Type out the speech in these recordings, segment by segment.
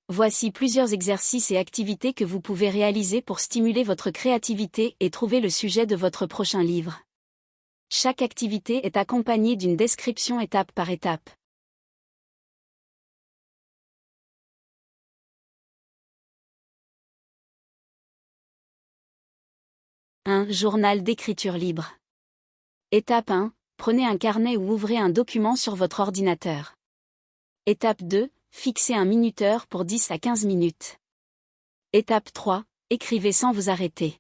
Voici plusieurs exercices et activités que vous pouvez réaliser pour stimuler votre créativité et trouver le sujet de votre prochain livre. Chaque activité est accompagnée d'une description étape par étape. Un journal d'écriture libre. Étape 1. Prenez un carnet ou ouvrez un document sur votre ordinateur. Étape 2. Fixez un minuteur pour 10 à 15 minutes. Étape 3. Écrivez sans vous arrêter.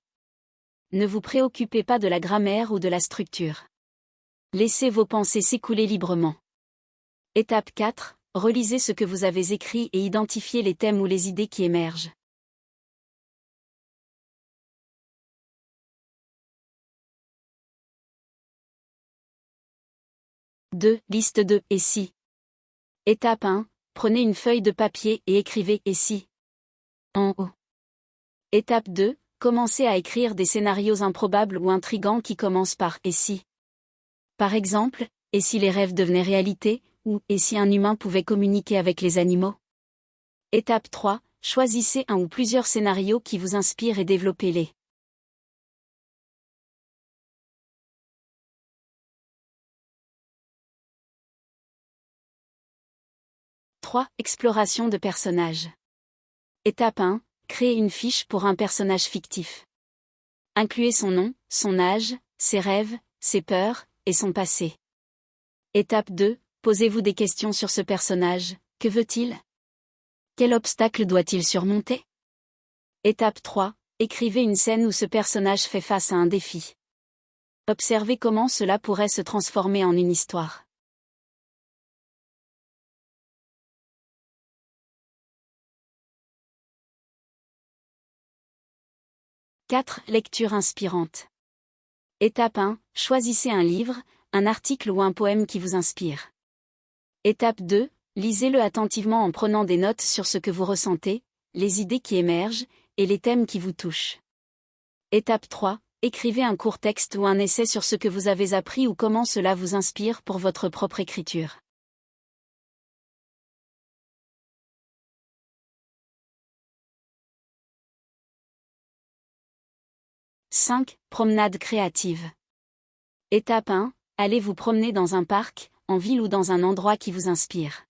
Ne vous préoccupez pas de la grammaire ou de la structure. Laissez vos pensées s'écouler librement. Étape 4. Relisez ce que vous avez écrit et identifiez les thèmes ou les idées qui émergent. Liste de « et si ». Étape 1. Prenez une feuille de papier et écrivez « et si » en haut. Étape 2. Commencez à écrire des scénarios improbables ou intrigants qui commencent par « et si ». Par exemple, « et si les rêves devenaient réalité » ou « et si un humain pouvait communiquer avec les animaux ». Étape 3. Choisissez un ou plusieurs scénarios qui vous inspirent et développez-les. Exploration de personnages. Étape 1. Créez une fiche pour un personnage fictif. Incluez son nom, son âge, ses rêves, ses peurs, et son passé. Étape 2. Posez-vous des questions sur ce personnage. Que veut-il? Quel obstacle doit-il surmonter? Étape 3. Écrivez une scène où ce personnage fait face à un défi. Observez comment cela pourrait se transformer en une histoire. Lecture inspirante. Étape 1. Choisissez un livre, un article ou un poème qui vous inspire. Étape 2. Lisez-le attentivement en prenant des notes sur ce que vous ressentez, les idées qui émergent, et les thèmes qui vous touchent. Étape 3. Écrivez un court texte ou un essai sur ce que vous avez appris ou comment cela vous inspire pour votre propre écriture. Promenade créative. Étape 1. Allez vous promener dans un parc, en ville ou dans un endroit qui vous inspire.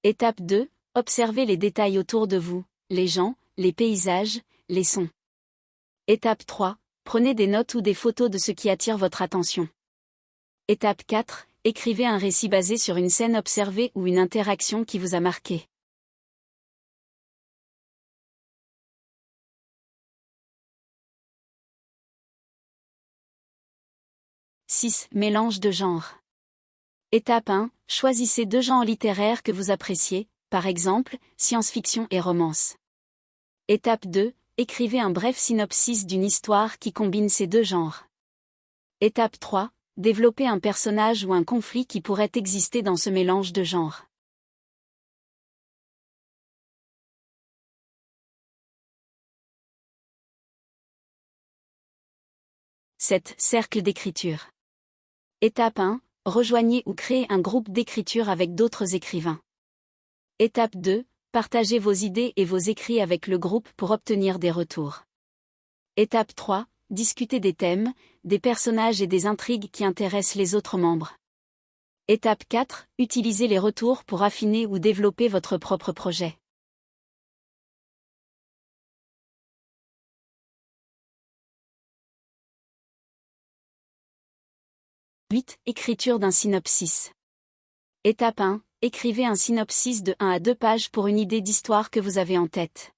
Étape 2. Observez les détails autour de vous, les gens, les paysages, les sons. Étape 3. Prenez des notes ou des photos de ce qui attire votre attention. Étape 4. Écrivez un récit basé sur une scène observée ou une interaction qui vous a marqué. Mélange de genres. Étape 1. Choisissez 2 genres littéraires que vous appréciez, par exemple, science-fiction et romance. Étape 2. Écrivez un bref synopsis d'une histoire qui combine ces 2 genres. Étape 3. Développez un personnage ou un conflit qui pourrait exister dans ce mélange de genres. Cercle d'écriture. Étape 1. Rejoignez ou créez un groupe d'écriture avec d'autres écrivains. Étape 2. Partagez vos idées et vos écrits avec le groupe pour obtenir des retours. Étape 3. Discutez des thèmes, des personnages et des intrigues qui intéressent les autres membres. Étape 4. Utilisez les retours pour affiner ou développer votre propre projet. Écriture d'un synopsis. Étape 1. Écrivez un synopsis de 1 à 2 pages pour une idée d'histoire que vous avez en tête.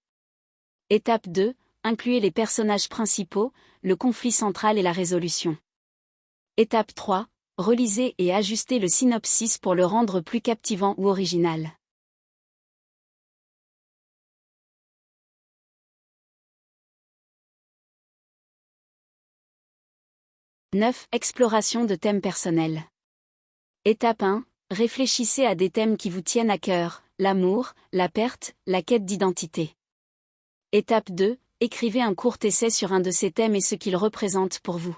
Étape 2. Incluez les personnages principaux, le conflit central et la résolution. Étape 3. Relisez et ajustez le synopsis pour le rendre plus captivant ou original. Exploration de thèmes personnels. Étape 1. Réfléchissez à des thèmes qui vous tiennent à cœur, l'amour, la perte, la quête d'identité. Étape 2. Écrivez un court essai sur un de ces thèmes et ce qu'ils représentent pour vous.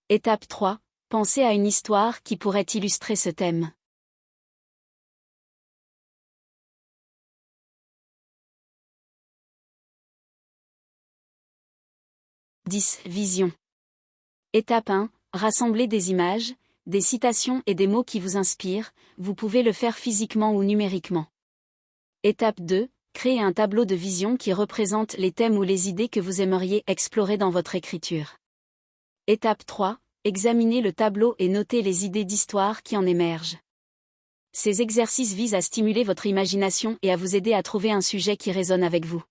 Étape 3. Pensez à une histoire qui pourrait illustrer ce thème. 10. Vision. Étape 1. Rassemblez des images, des citations et des mots qui vous inspirent, vous pouvez le faire physiquement ou numériquement. Étape 2. Créez un tableau de vision qui représente les thèmes ou les idées que vous aimeriez explorer dans votre écriture. Étape 3. Examinez le tableau et notez les idées d'histoire qui en émergent. Ces exercices visent à stimuler votre imagination et à vous aider à trouver un sujet qui résonne avec vous.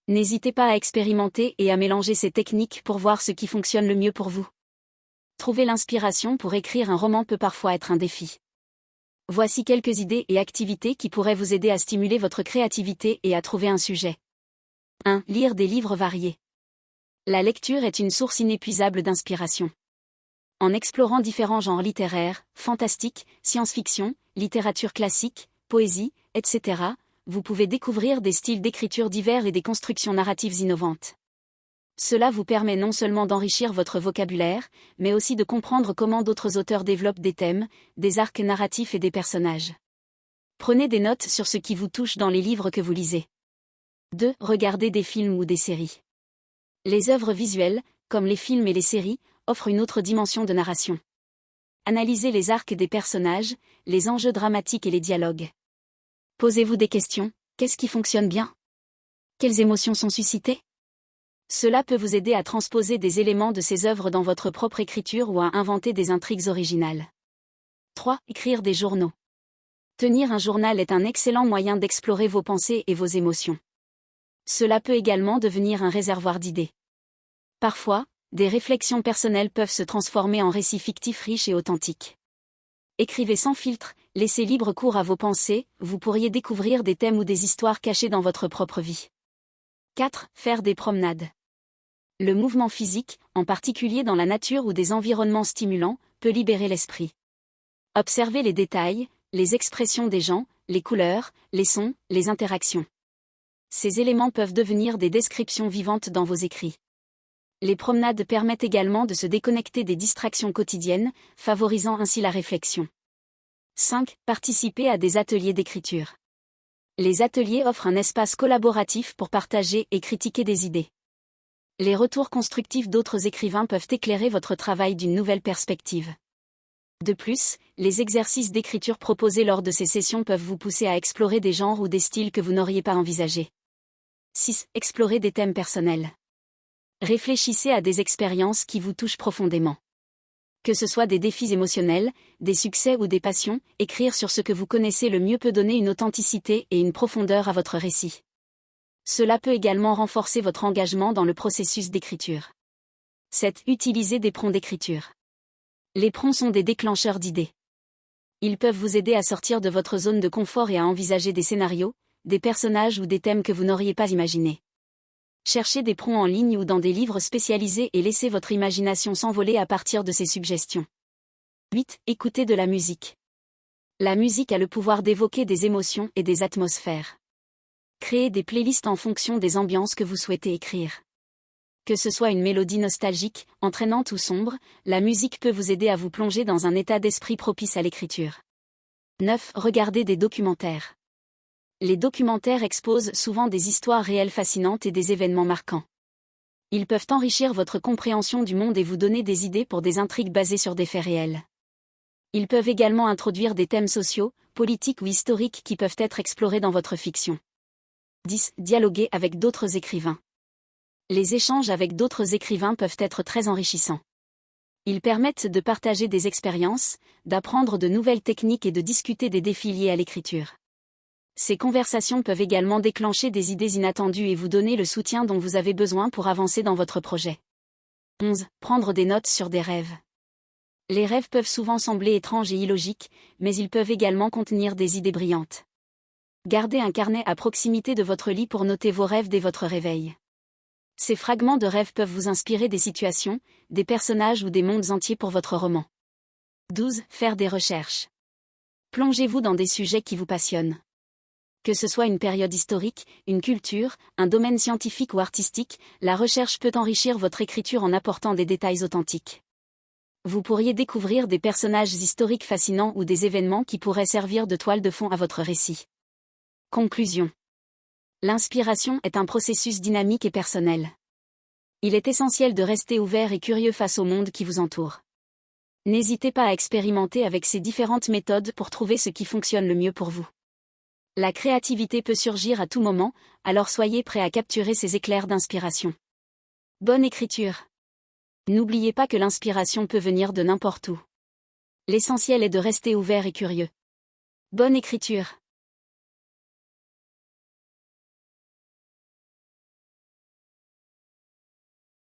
N'hésitez pas à expérimenter et à mélanger ces techniques pour voir ce qui fonctionne le mieux pour vous. Trouver l'inspiration pour écrire un roman peut parfois être un défi. Voici quelques idées et activités qui pourraient vous aider à stimuler votre créativité et à trouver un sujet. 1. Lire des livres variés. La lecture est une source inépuisable d'inspiration. En explorant différents genres littéraires, fantastique, science-fiction, littérature classique, poésie, etc., vous pouvez découvrir des styles d'écriture divers et des constructions narratives innovantes. Cela vous permet non seulement d'enrichir votre vocabulaire, mais aussi de comprendre comment d'autres auteurs développent des thèmes, des arcs narratifs et des personnages. Prenez des notes sur ce qui vous touche dans les livres que vous lisez. 2. Regardez des films ou des séries. Les œuvres visuelles, comme les films et les séries, offrent une autre dimension de narration. Analysez les arcs des personnages, les enjeux dramatiques et les dialogues. Posez-vous des questions, qu'est-ce qui fonctionne bien? Quelles émotions sont suscitées? Cela peut vous aider à transposer des éléments de ces œuvres dans votre propre écriture ou à inventer des intrigues originales. 3. Écrire des journaux. Tenir un journal est un excellent moyen d'explorer vos pensées et vos émotions. Cela peut également devenir un réservoir d'idées. Parfois, des réflexions personnelles peuvent se transformer en récits fictifs riches et authentiques. Écrivez sans filtre, laissez libre cours à vos pensées, vous pourriez découvrir des thèmes ou des histoires cachées dans votre propre vie. 4. Faire des promenades. Le mouvement physique, en particulier dans la nature ou des environnements stimulants, peut libérer l'esprit. Observez les détails, les expressions des gens, les couleurs, les sons, les interactions. Ces éléments peuvent devenir des descriptions vivantes dans vos écrits. Les promenades permettent également de se déconnecter des distractions quotidiennes, favorisant ainsi la réflexion. 5. Participer à des ateliers d'écriture. Les ateliers offrent un espace collaboratif pour partager et critiquer des idées. Les retours constructifs d'autres écrivains peuvent éclairer votre travail d'une nouvelle perspective. De plus, les exercices d'écriture proposés lors de ces sessions peuvent vous pousser à explorer des genres ou des styles que vous n'auriez pas envisagés. 6. Explorer des thèmes personnels. Réfléchissez à des expériences qui vous touchent profondément. Que ce soit des défis émotionnels, des succès ou des passions, écrire sur ce que vous connaissez le mieux peut donner une authenticité et une profondeur à votre récit. Cela peut également renforcer votre engagement dans le processus d'écriture. 7. Utilisez des prompts d'écriture. Les prompts sont des déclencheurs d'idées. Ils peuvent vous aider à sortir de votre zone de confort et à envisager des scénarios, des personnages ou des thèmes que vous n'auriez pas imaginés. Cherchez des prompts en ligne ou dans des livres spécialisés et laissez votre imagination s'envoler à partir de ces suggestions. 8. Écoutez de la musique. La musique a le pouvoir d'évoquer des émotions et des atmosphères. Créez des playlists en fonction des ambiances que vous souhaitez écrire. Que ce soit une mélodie nostalgique, entraînante ou sombre, la musique peut vous aider à vous plonger dans un état d'esprit propice à l'écriture. 9. Regardez des documentaires. Les documentaires exposent souvent des histoires réelles fascinantes et des événements marquants. Ils peuvent enrichir votre compréhension du monde et vous donner des idées pour des intrigues basées sur des faits réels. Ils peuvent également introduire des thèmes sociaux, politiques ou historiques qui peuvent être explorés dans votre fiction. 10. Dialoguer avec d'autres écrivains. Les échanges avec d'autres écrivains peuvent être très enrichissants. Ils permettent de partager des expériences, d'apprendre de nouvelles techniques et de discuter des défis liés à l'écriture. Ces conversations peuvent également déclencher des idées inattendues et vous donner le soutien dont vous avez besoin pour avancer dans votre projet. 11. Prendre des notes sur des rêves. Les rêves peuvent souvent sembler étranges et illogiques, mais ils peuvent également contenir des idées brillantes. Gardez un carnet à proximité de votre lit pour noter vos rêves dès votre réveil. Ces fragments de rêves peuvent vous inspirer des situations, des personnages ou des mondes entiers pour votre roman. 12. Faire des recherches. Plongez-vous dans des sujets qui vous passionnent. Que ce soit une période historique, une culture, un domaine scientifique ou artistique, la recherche peut enrichir votre écriture en apportant des détails authentiques. Vous pourriez découvrir des personnages historiques fascinants ou des événements qui pourraient servir de toile de fond à votre récit. Conclusion. L'inspiration est un processus dynamique et personnel. Il est essentiel de rester ouvert et curieux face au monde qui vous entoure. N'hésitez pas à expérimenter avec ces différentes méthodes pour trouver ce qui fonctionne le mieux pour vous. La créativité peut surgir à tout moment, alors soyez prêt à capturer ces éclairs d'inspiration. Bonne écriture. N'oubliez pas que l'inspiration peut venir de n'importe où. L'essentiel est de rester ouvert et curieux. Bonne écriture.